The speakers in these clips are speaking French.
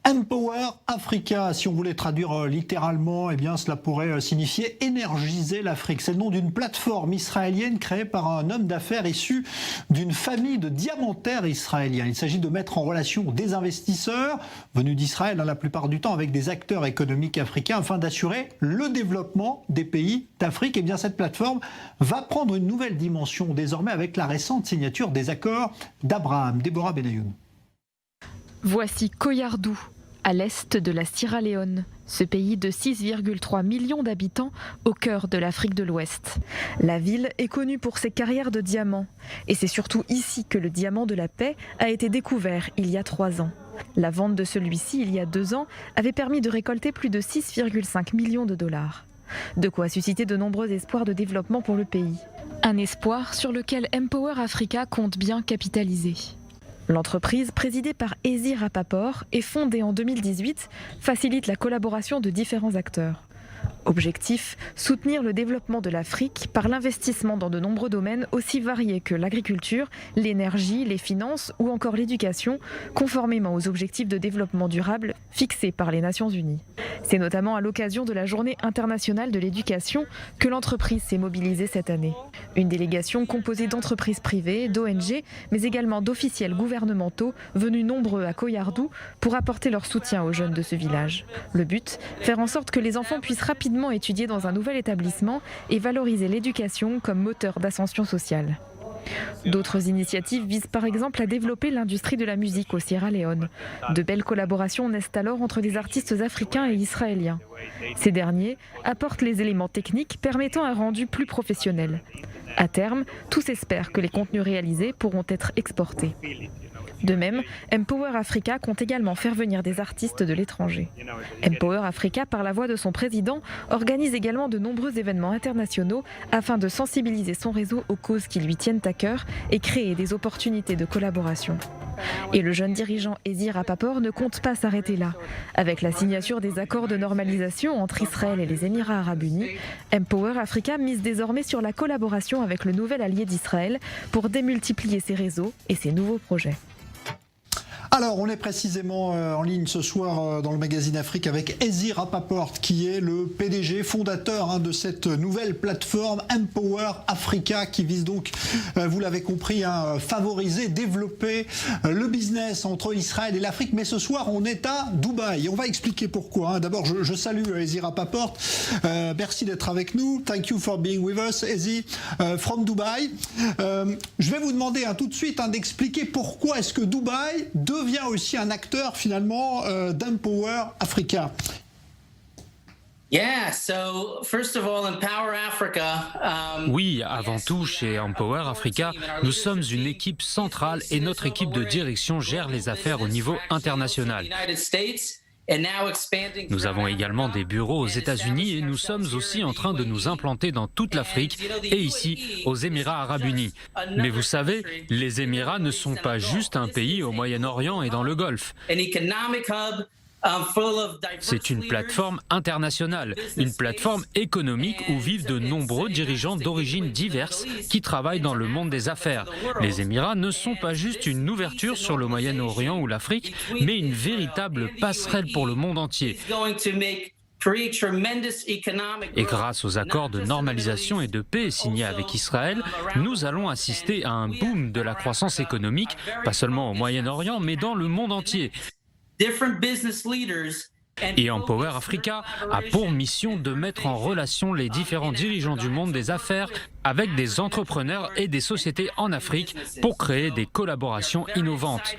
Empower Africa, si on voulait traduire littéralement, eh bien, cela pourrait signifier énergiser l'Afrique. C'est le nom d'une plateforme israélienne créée par un homme d'affaires issu d'une famille de diamantaires israéliens. Il s'agit de mettre en relation des investisseurs venus d'Israël la plupart du temps avec des acteurs économiques africains afin d'assurer le développement des pays d'Afrique. Eh bien, cette plateforme va prendre une nouvelle dimension désormais avec la récente signature des accords d'Abraham. Déborah Benayoun. Voici Koyardou, à l'est de la Sierra Leone, ce pays de 6,3 millions d'habitants au cœur de l'Afrique de l'Ouest. La ville est connue pour ses carrières de diamants, et c'est surtout ici que le diamant de la paix a été découvert il y a 3 ans. La vente de celui-ci il y a 2 ans avait permis de récolter plus de 6,5 millions de dollars. De quoi susciter de nombreux espoirs de développement pour le pays. Un espoir sur lequel Empower Africa compte bien capitaliser. L'entreprise, présidée par Ezi Rapaport et fondée en 2018, facilite la collaboration de différents acteurs. Objectif, soutenir le développement de l'Afrique par l'investissement dans de nombreux domaines aussi variés que l'agriculture, l'énergie, les finances ou encore l'éducation, conformément aux objectifs de développement durable fixés par les Nations Unies. C'est notamment à l'occasion de la Journée internationale de l'éducation que l'entreprise s'est mobilisée cette année. Une délégation composée d'entreprises privées, d'ONG, mais également d'officiels gouvernementaux venus nombreux à Koyardou pour apporter leur soutien aux jeunes de ce village. Le but, faire en sorte que les enfants puissent rapidement étudier dans un nouvel établissement et valoriser l'éducation comme moteur d'ascension sociale. D'autres initiatives visent par exemple à développer l'industrie de la musique au Sierra Leone. De belles collaborations naissent alors entre des artistes africains et israéliens. Ces derniers apportent les éléments techniques permettant un rendu plus professionnel. À terme, tous espèrent que les contenus réalisés pourront être exportés. De même, Empower Africa compte également faire venir des artistes de l'étranger. Empower Africa, par la voix de son président, organise également de nombreux événements internationaux afin de sensibiliser son réseau aux causes qui lui tiennent à cœur et créer des opportunités de collaboration. Et le jeune dirigeant Ezi Rapaport ne compte pas s'arrêter là. Avec la signature des accords de normalisation entre Israël et les Émirats arabes unis, Empower Africa mise désormais sur la collaboration avec le nouvel allié d'Israël pour démultiplier ses réseaux et ses nouveaux projets. Alors, on est précisément en ligne ce soir dans le magazine Afrique avec Ezi Rapaport, qui est le PDG fondateur de cette nouvelle plateforme Empower Africa, qui vise donc, vous l'avez compris, à favoriser, développer le business entre Israël et l'Afrique. Mais ce soir, on est à Dubaï. On va expliquer pourquoi. D'abord, je salue Ezi Rapaport. Merci d'être avec nous. Thank you for being with us, Ezi, from Dubai. Je vais vous demander tout de suite d'expliquer pourquoi est-ce que Dubaï devient aussi un acteur finalement d'Empower Africa. Oui, avant tout, chez Empower Africa, nous sommes une équipe centrale et notre équipe de direction gère les affaires au niveau international. Nous avons également des bureaux aux États-Unis et nous sommes aussi en train de nous implanter dans toute l'Afrique et ici aux Émirats arabes unis. Mais vous savez, les Émirats ne sont pas juste un pays au Moyen-Orient et dans le Golfe. C'est une plateforme internationale, une plateforme économique où vivent de nombreux dirigeants d'origines diverses qui travaillent dans le monde des affaires. Les Émirats ne sont pas juste une ouverture sur le Moyen-Orient ou l'Afrique, mais une véritable passerelle pour le monde entier. Et grâce aux accords de normalisation et de paix signés avec Israël, nous allons assister à un boom de la croissance économique, pas seulement au Moyen-Orient, mais dans le monde entier. Et Empower Africa a pour mission de mettre en relation les différents dirigeants du monde des affaires avec des entrepreneurs et des sociétés en Afrique pour créer des collaborations innovantes.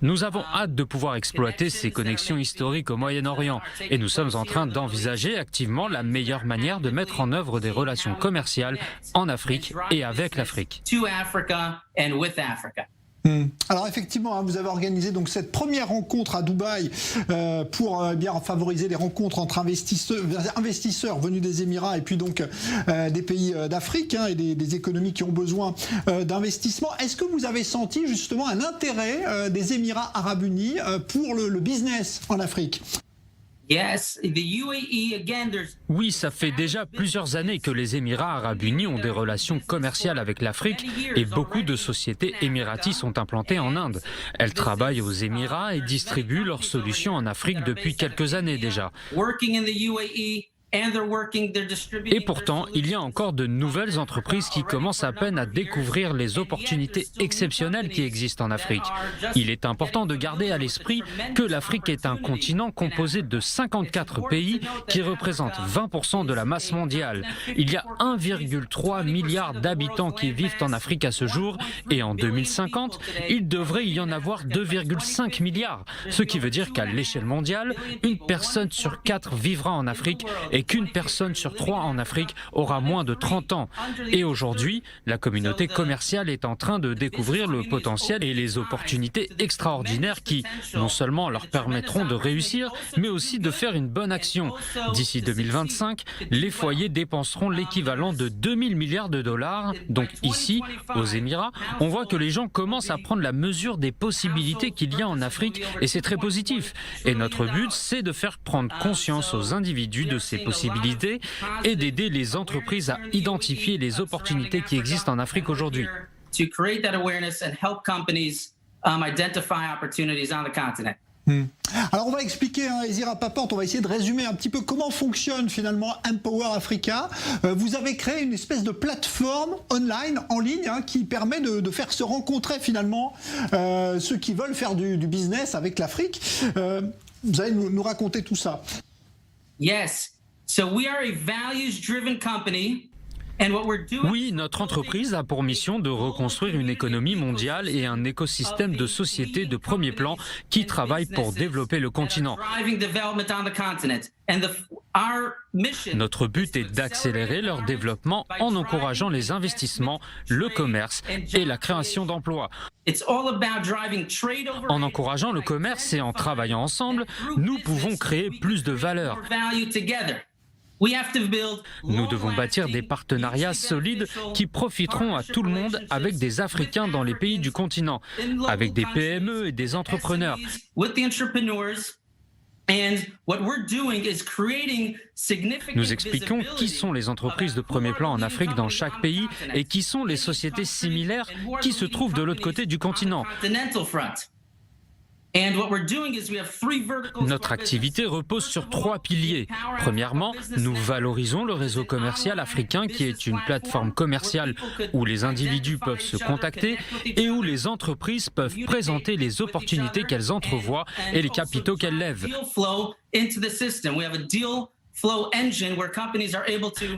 Nous avons hâte de pouvoir exploiter ces connexions historiques au Moyen-Orient et nous sommes en train d'envisager activement la meilleure manière de mettre en œuvre des relations commerciales en Afrique et avec l'Afrique. Alors effectivement, vous avez organisé donc cette première rencontre à Dubaï pour bien favoriser les rencontres entre investisseurs venus des Émirats et puis donc des pays d'Afrique et des économies qui ont besoin d'investissement. Est-ce que vous avez senti justement un intérêt des Émirats arabes unis pour le business en Afrique ? Oui, ça fait déjà plusieurs années que les Émirats arabes unis ont des relations commerciales avec l'Afrique et beaucoup de sociétés émiraties sont implantées en Inde. Elles travaillent aux Émirats et distribuent leurs solutions en Afrique depuis quelques années déjà. Et pourtant, il y a encore de nouvelles entreprises qui commencent à peine à découvrir les opportunités exceptionnelles qui existent en Afrique. Il est important de garder à l'esprit que l'Afrique est un continent composé de 54 pays qui représentent 20% de la masse mondiale. Il y a 1,3 milliard d'habitants qui vivent en Afrique à ce jour et en 2050, il devrait y en avoir 2,5 milliards. Ce qui veut dire qu'à l'échelle mondiale, une personne sur 4 vivra en Afrique et qu'une personne sur 3 en Afrique aura moins de 30 ans. Et aujourd'hui, la communauté commerciale est en train de découvrir le potentiel et les opportunités extraordinaires qui, non seulement leur permettront de réussir, mais aussi de faire une bonne action. D'ici 2025, les foyers dépenseront l'équivalent de 2000 milliards de dollars. Donc ici, aux Émirats, on voit que les gens commencent à prendre la mesure des possibilités qu'il y a en Afrique et c'est très positif. Et notre but, c'est de faire prendre conscience aux individus de ces possibilités et d'aider les entreprises à identifier les opportunités qui existent en Afrique aujourd'hui. Alors on va expliquer, Ezi Rapaport, on va essayer de résumer un petit peu comment fonctionne finalement Empower Africa. Vous avez créé une espèce de plateforme online, en ligne, qui permet de faire se rencontrer finalement ceux qui veulent faire du business avec l'Afrique. Vous allez nous raconter tout ça. Yes. So we are a values-driven company. Oui, notre entreprise a pour mission de reconstruire une économie mondiale et un écosystème de sociétés de premier plan qui travaillent pour développer le continent. Notre but est d'accélérer leur développement en encourageant les investissements, le commerce et la création d'emplois. En encourageant le commerce et en travaillant ensemble, nous pouvons créer plus de valeur. Nous devons bâtir des partenariats solides qui profiteront à tout le monde avec des Africains dans les pays du continent, avec des PME et des entrepreneurs. Nous expliquons qui sont les entreprises de premier plan en Afrique dans chaque pays et qui sont les sociétés similaires qui se trouvent de l'autre côté du continent. Notre activité repose sur 3 piliers. Premièrement, nous valorisons le réseau commercial africain qui est une plateforme commerciale où les individus peuvent se contacter et où les entreprises peuvent présenter les opportunités qu'elles entrevoient et les capitaux qu'elles lèvent.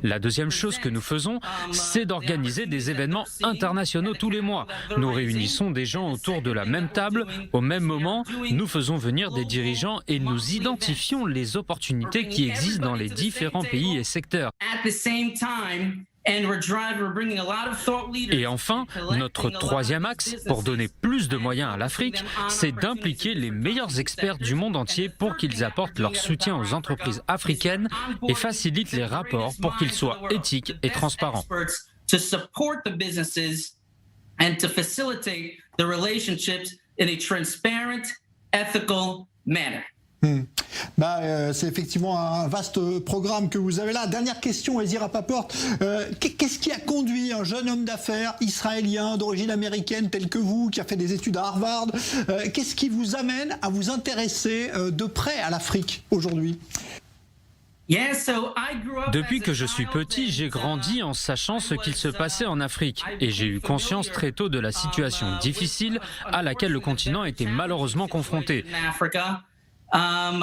La deuxième chose que nous faisons, c'est d'organiser des événements internationaux tous les mois. Nous réunissons des gens autour de la même table, au même moment, nous faisons venir des dirigeants et nous identifions les opportunités qui existent dans les différents pays et secteurs. Et enfin, notre troisième axe, pour donner plus de moyens à l'Afrique, c'est d'impliquer les meilleurs experts du monde entier pour qu'ils apportent leur soutien aux entreprises africaines et facilitent les rapports pour qu'ils soient éthiques et transparents. C'est effectivement un vaste programme que vous avez là. Dernière question, Ezi Rapaport. Qu'est-ce qui a conduit un jeune homme d'affaires israélien d'origine américaine tel que vous, qui a fait des études à Harvard, qu'est-ce qui vous amène à vous intéresser de près à l'Afrique aujourd'hui ? Depuis que je suis petit, j'ai grandi en sachant ce qu'il se passait en Afrique et j'ai eu conscience très tôt de la situation difficile à laquelle le continent était malheureusement confronté. Mon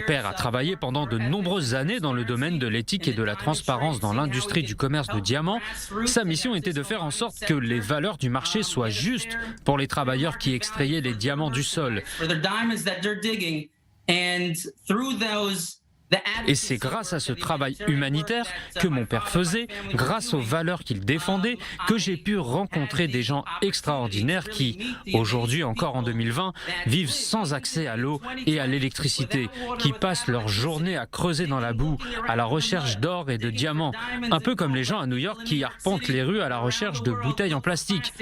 père a travaillé pendant de nombreuses années dans le domaine de l'éthique et de la transparence dans l'industrie du commerce de diamants. Sa mission était de faire en sorte que les valeurs du marché soient justes pour les travailleurs qui extrayaient les diamants du sol. Et c'est grâce à ce travail humanitaire que mon père faisait, grâce aux valeurs qu'il défendait, que j'ai pu rencontrer des gens extraordinaires qui, aujourd'hui encore en 2020, vivent sans accès à l'eau et à l'électricité, qui passent leur journée à creuser dans la boue, à la recherche d'or et de diamants, un peu comme les gens à New York qui arpentent les rues à la recherche de bouteilles en plastique.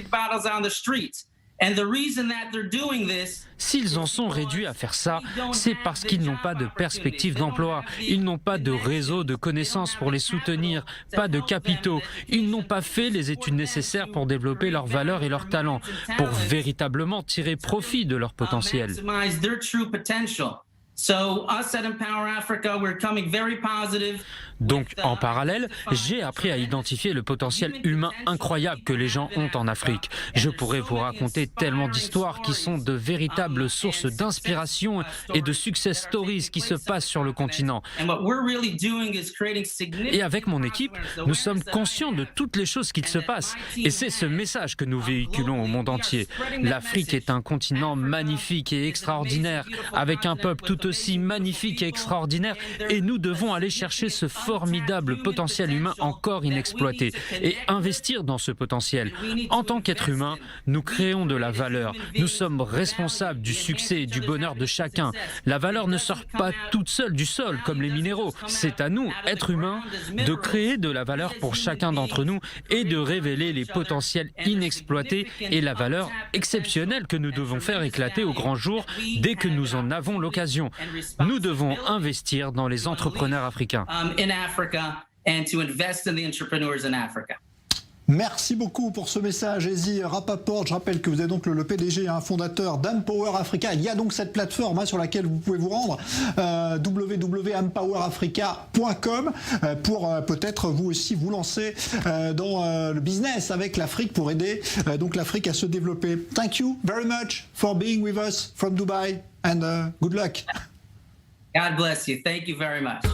And the reason that they're doing this, S'ils en sont réduits à faire ça, c'est parce qu'ils n'ont pas de perspective d'emploi, ils n'ont pas de réseau de connaissances pour les soutenir, pas de capitaux, ils n'ont pas fait les études nécessaires pour développer leurs valeurs et leurs talents, pour véritablement tirer profit de leur potentiel. maximize their true potential. So us at Empower Africa, we're coming very positive. Donc, en parallèle, j'ai appris à identifier le potentiel humain incroyable que les gens ont en Afrique. Je pourrais vous raconter tellement d'histoires qui sont de véritables sources d'inspiration et de success stories qui se passent sur le continent. And what we're really doing is creating significant. Et avec mon équipe, nous sommes conscients de toutes les choses qui se passent. Et c'est ce message que nous véhiculons au monde entier. L'Afrique est un continent magnifique et extraordinaire, avec un peuple tout aussi magnifique et extraordinaire. Et nous devons aller chercher ce formidable potentiel humain encore inexploité et investir dans ce potentiel. En tant qu'être humain, nous créons de la valeur. Nous sommes responsables du succès et du bonheur de chacun. La valeur ne sort pas toute seule du sol comme les minéraux. C'est à nous, êtres humains, de créer de la valeur pour chacun d'entre nous et de révéler les potentiels inexploités et la valeur exceptionnelle que nous devons faire éclater au grand jour dès que nous en avons l'occasion. Nous devons investir dans les entrepreneurs africains. In Africa and to invest in the entrepreneurs in Africa. Merci beaucoup pour ce message, Ezi Rapaport. Je rappelle que vous êtes donc le PDG, fondateur d'Empower Africa. Il y a donc cette plateforme sur laquelle vous pouvez vous rendre, www.empowerafrica.com, pour peut-être vous aussi vous lancer dans le business avec l'Afrique pour aider donc l'Afrique à se développer. Thank you very much for being with us from Dubai and good luck. God bless you. Thank you very much.